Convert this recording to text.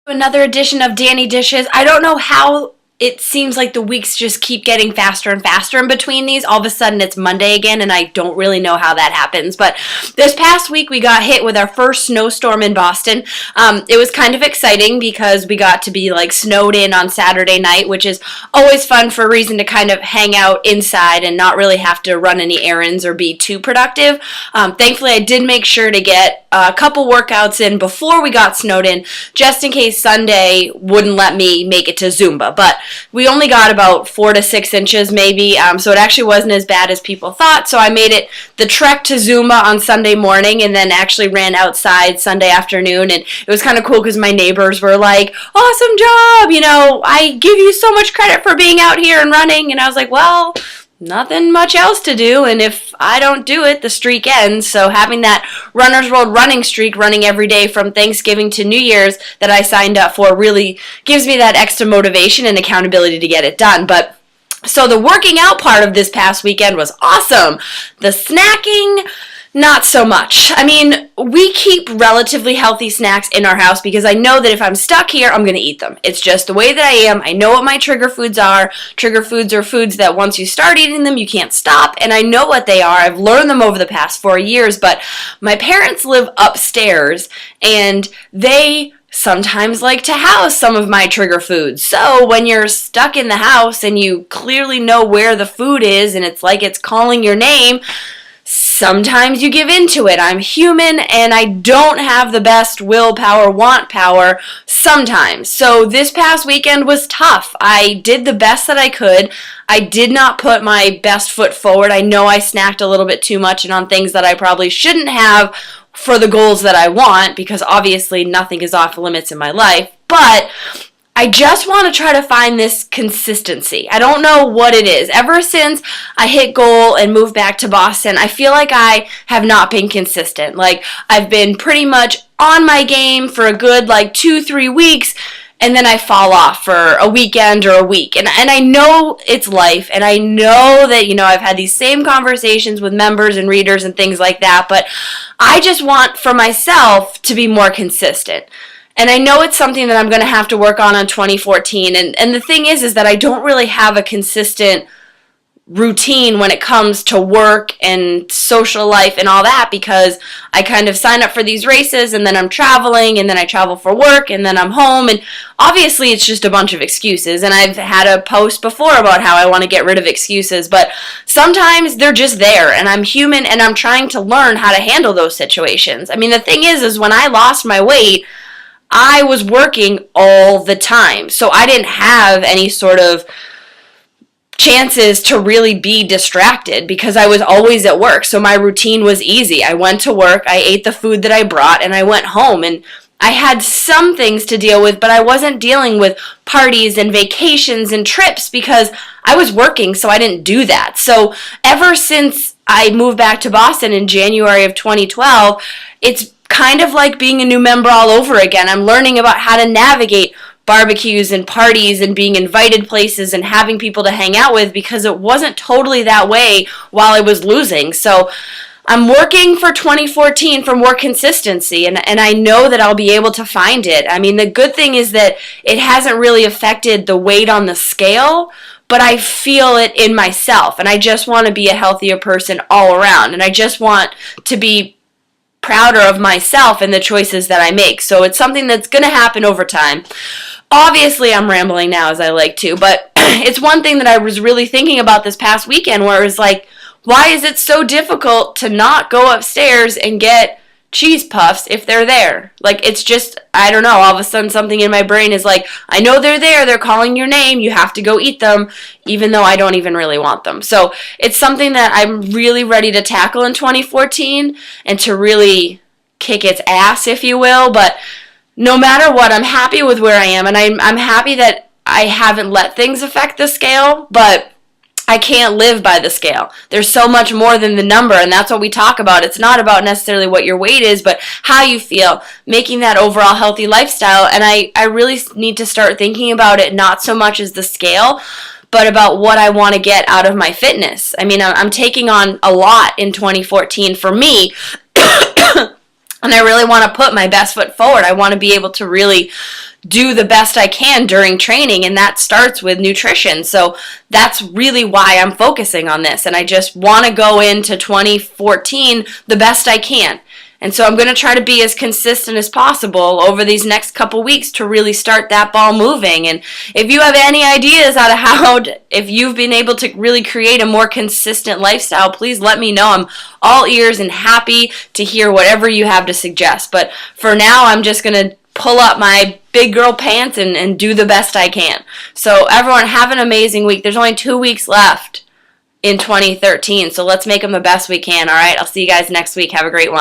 Another edition of Dani Dishes. I don't know how it seems like the weeks just keep getting faster and faster in between these. All of a sudden it's Monday again, and I don't really know how that happens. But this past week we got hit with our first snowstorm in Boston. It was kind of exciting because we got to be like snowed in on Saturday night, which is always fun for a reason to kind of hang out inside and not really have to run any errands or be too productive. Thankfully I did make sure to get a couple workouts in before we got snowed in, just in case Sunday wouldn't let me make it to Zumba. But we only got about 4 to 6 inches maybe, so it actually wasn't as bad as people thought. So I made it the trek to Zumba on Sunday morning, and then actually ran outside Sunday afternoon. And it was kind of cool because my neighbors were like, "Awesome job, I give you so much credit for being out here and running." And I was like, well, nothing much else to do, and if I don't do it, the streak ends. So having that Runner's World running streak running every day from Thanksgiving to New Year's that I signed up for really gives me that extra motivation and accountability to get it done. But so the working out part of this past weekend was awesome. The snacking, not so much. I mean, we keep relatively healthy snacks in our house because I know that if I'm stuck here, I'm going to eat them. It's just the way that I am. I know what my trigger foods are. Trigger foods are foods that once you start eating them, you can't stop, and I know what they are. I've learned them over the past 4 years, but my parents live upstairs, and they sometimes like to house some of my trigger foods. So when you're stuck in the house and you clearly know where the food is and it's like it's calling your name, sometimes you give into it. I'm human and I don't have the best willpower, want power sometimes. So this past weekend was tough. I did the best that I could. I did not put my best foot forward. I know I snacked a little bit too much and on things that I probably shouldn't have for the goals that I want, because obviously nothing is off limits in my life. But I just want to try to find this consistency. I don't know what it is. Ever since I hit goal and moved back to Boston, I feel like I have not been consistent. Like, I've been pretty much on my game for a good 2-3 weeks, and then I fall off for a weekend or a week. And I know it's life, and I know that, I've had these same conversations with members and readers and things like that, but I just want for myself to be more consistent. And I know it's something that I'm going to have to work on 2014. And the thing is that I don't really have a consistent routine when it comes to work and social life and all that, because I kind of sign up for these races and then I'm traveling and then I travel for work and then I'm home, and obviously it's just a bunch of excuses. And I've had a post before about how I want to get rid of excuses, but sometimes they're just there, and I'm human and I'm trying to learn how to handle those situations. I mean, the thing is when I lost my weight, I was working all the time, so I didn't have any sort of chances to really be distracted because I was always at work. So my routine was easy. I went to work, I ate the food that I brought, and I went home. And I had some things to deal with, but I wasn't dealing with parties and vacations and trips because I was working, so I didn't do that. So ever since I moved back to Boston in January of 2012, it's kind of like being a new member all over again. I'm learning about how to navigate barbecues and parties and being invited places and having people to hang out with, because it wasn't totally that way while I was losing. So I'm working for 2014 for more consistency, and I know that I'll be able to find it. I mean, the good thing is that it hasn't really affected the weight on the scale, but I feel it in myself, and I just want to be a healthier person all around, and I just want to be prouder of myself and the choices that I make. So it's something that's going to happen over time. Obviously, I'm rambling now, as I like to, but it's one thing that I was really thinking about this past weekend, where it was like, why is it so difficult to not go upstairs and get cheese puffs if they're there? Like, it's just, I don't know, all of a sudden something in my brain is like, I know they're there, they're calling your name, you have to go eat them, even though I don't even really want them. So it's something that I'm really ready to tackle in 2014 and to really kick its ass, if you will. But no matter what, I'm happy with where I am, and I'm happy that I haven't let things affect the scale, but I can't live by the scale. There's so much more than the number, and that's what we talk about. It's not about necessarily what your weight is, but how you feel, making that overall healthy lifestyle. And I really need to start thinking about it not so much as the scale, but about what I want to get out of my fitness. I mean, I'm taking on a lot in 2014 for me, and I really want to put my best foot forward. I want to be able to really do the best I can during training, and that starts with nutrition. So that's really why I'm focusing on this, and I just want to go into 2014 the best I can. And so I'm going to try to be as consistent as possible over these next couple weeks to really start that ball moving. And if you have any ideas on how, if you've been able to really create a more consistent lifestyle, please let me know. I'm all ears and happy to hear whatever you have to suggest. But for now, I'm just going to pull up my big girl pants and do the best I can. So everyone, have an amazing week. There's only 2 weeks left in 2013, so let's make them the best we can, all right? I'll see you guys next week. Have a great one.